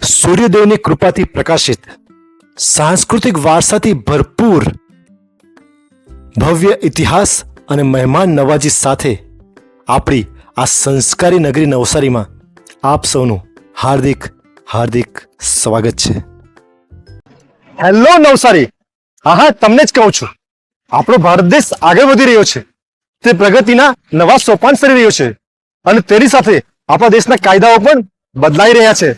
સૂર્યદેવની કૃપાથી પ્રકાશિત, સાંસ્કૃતિક વારસાથી ભરપૂર, ભવ્ય ઇતિહાસ અને મહેમાન નવાજી સાથે આપણી આ સંસ્કારી નગરી નવસારીમાં આપ સૌનું હાર્દિક હાર્દિક સ્વાગત છે. હેલો નવસારી. હા, તમને જ કહું છું, આપણો ભારત દેશ આગળ વધી રહ્યો છે. તે પ્રગતિના નવા સોપાન સરી રહ્યો છે અને તેની સાથે આપણા દેશના કાયદાઓ પણ બદલાઈ રહ્યા છે.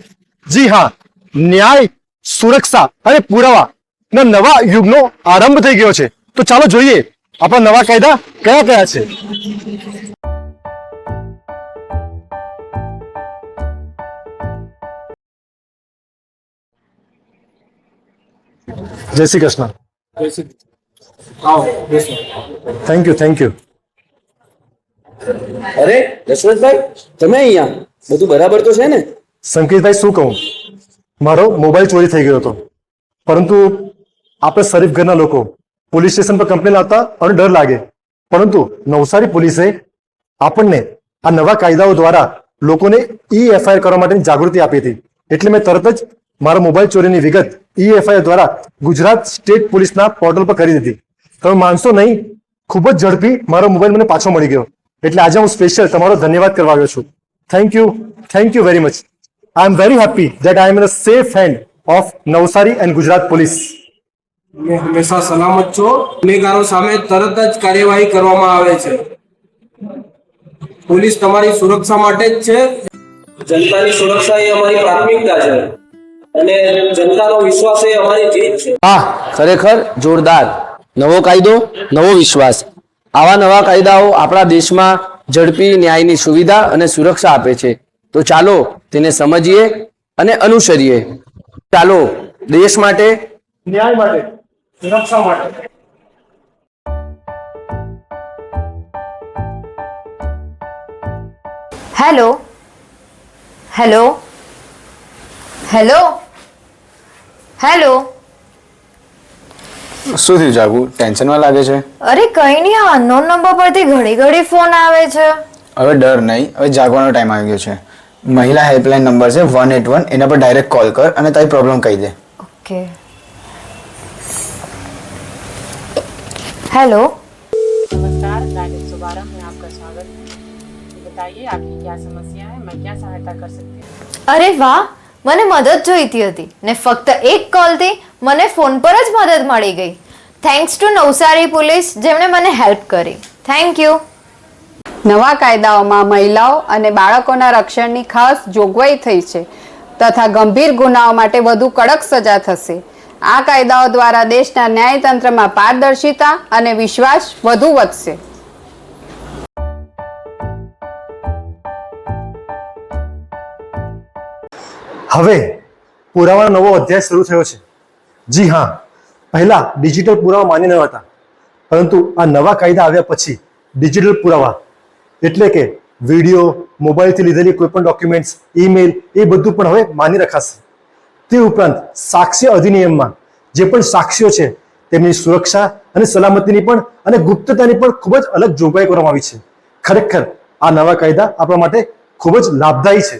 જી હા, ન્યાય, સુરક્ષા અને પુરાવાના નવા યુગનો આરંભ થઈ ગયો છે. તો ચાલો જોઈએ આપણા નવા કાયદા કયા કયા છે. જય શ્રી કૃષ્ણ. Thank you. અરે દશરથભાઈ, તમે અહીંયા? બધું બરાબર તો છે ને? સંકેતભાઈ, શું કહું, મારો મોબાઈલ ચોરી થઈ ગયો હતો, પરંતુ આપણે શરીફ ઘરના લોકો પોલીસ સ્ટેશન પર કમ્પ્લેન આપતા અને ડર લાગે, પરંતુ નવસારી પોલીસે આપણને આ નવા કાયદાઓ દ્વારા લોકોને EFIR કરવા માટેની જાગૃતિ આપી હતી. એટલે મેં તરત જ મારા મોબાઈલ ચોરીની વિગત EFIR દ્વારા ગુજરાત સ્ટેટ પોલીસના પોર્ટલ પર કરી દીધી. તમે માનશો નહીં, ખૂબ જ ઝડપી મારો મોબાઈલ મને પાછો મળી ગયો. એટલે આજે હું સ્પેશિયલ તમારો ધન્યવાદ કરવા આવ્યો છું. Thank you very much. I am very happy that I am in a safe hand of Navsari and Gujarat Police. તમે હંમેશા સલામત છો. ગુનેગારો સામે તરત જ કાર્યવાહી કરવામાં આવે છે. પોલીસ તમારી સુરક્ષા માટે જ છે. જનતાની સુરક્ષા એ અમારી પ્રાથમિકતા છે અને જનતાનો વિશ્વાસ એ અમારી જીત છે. હા, ખરેખર જોરદાર. નવો કાયદો, નવો વિશ્વાસ. આવા નવા કાયદાઓ આપણા દેશમાં ઝડપી ન્યાયની સુવિધા અને સુરક્ષા આપે છે. તો ચાલો તેને સમજીએ અને અનુસરીએ. ચાલો દેશ માટે, ન્યાય માટે, સુરક્ષા માટે. Hello hello hello hello. શું થયું જાગુ? ટેન્શનમાં લાગે છે? અરે કઈ નહીં, આ અનનોન નંબર પરથી ઘડી ઘડી ફોન આવે છે. હવે ડર નહીં, હવે જાગવાનો ટાઈમ આવી ગયો છે. મહિલા હેલ્પલાઇન નંબર છે 181, એના પર ડાયરેક્ટ કોલ કર અને તારી પ્રોબ્લેમ કહી દે. ઓકે. हेलो. नमस्कार, गाइडेड सुबारा में आपका स्वागत है. बताइए आपकी क्या समस्या है, मैं क्या सहायता कर सकती हूँ? અરે વાહ, મને મદદ જોઈતી હતી ને ફક્ત એક કોલથી મને ફોન પર જ મદદ મળી ગઈ. થેન્ક્સ ટુ નવસારી પોલીસ, જેમણે મને હેલ્પ કરી. Thank you. નવા કાયદાઓમાં મહિલાઓ અને બાળકોના રક્ષણની ખાસ જોગવાઈ થઈ છે તથા ગંભીર ગુનાઓ માટે વધુ કડક સજા થશે. આ કાયદાઓ દ્વારા દેશના ન્યાયતંત્રમાં પારદર્શિતા અને વિશ્વાસ વધુ વધશે. હવે પુરાવાનો નવો અધ્યાય શરૂ થયો છે. જી હા, પહેલા ડિજિટલ પુરાવા માન્ય ન હતા, પરંતુ આ નવા કાયદા આવ્યા પછી ડિજિટલ પુરાવા એટલે કે વિડીયો, મોબાઈલથી લીધેલી કોઈ પણ ડોક્યુમેન્ટ્સ, ઈમેલ, એ બધું પણ હવે માન્ય રખાશે. તે ઉપરાંત સાક્ષ્ય અધિનિયમમાં જે પણ સાક્ષીઓ છે તેમની સુરક્ષા અને સલામતીની પણ અને ગુપ્તતાની પણ ખૂબ જ અલગ જોગવાઈ કરવામાં આવી છે. ખરેખર આ નવા કાયદા આપણા માટે ખૂબ જ લાભદાયી છે.